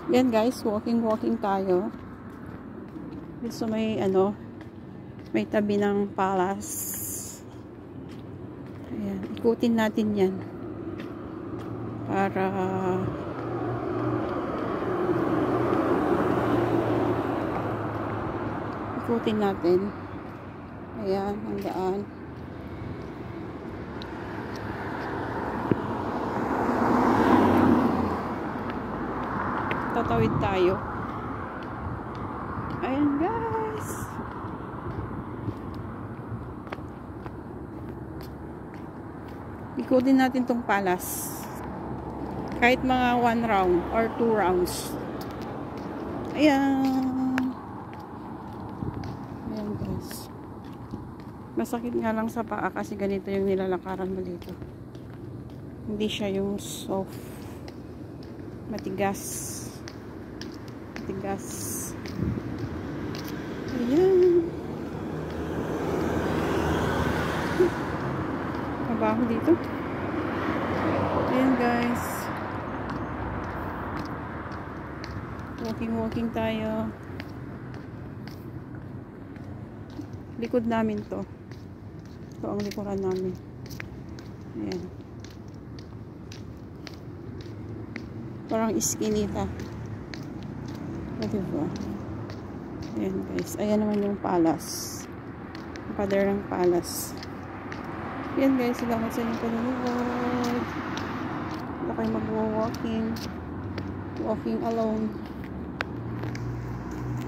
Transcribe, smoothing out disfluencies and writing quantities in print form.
Yan guys, walking tayo. So may may tabi ng palace. Ayan, ikutin natin yan. Para ikutin natin. Ayan, ang daan. Tatawid tayo. Ayan guys. Ikutin natin tong palace. Kahit mga 1 round or 2 rounds. Ayan. Ayan guys. Masakit nga lang sa paa kasi ganito yung nilalakaran mo dito. Hindi siya yung soft. Matigas. Matigas. Ayan. Mabaho dito. Ayan guys. Walking tayo. Likod namin to. Ito ang likuran namin. Ayan. Parang iskinita. Diba? Ayan guys. Ayan naman yung palace. Yung pader ng palace. Ayan guys. Salamat sa inyong panonood. Huwag kayo mag-walking. Walking alone.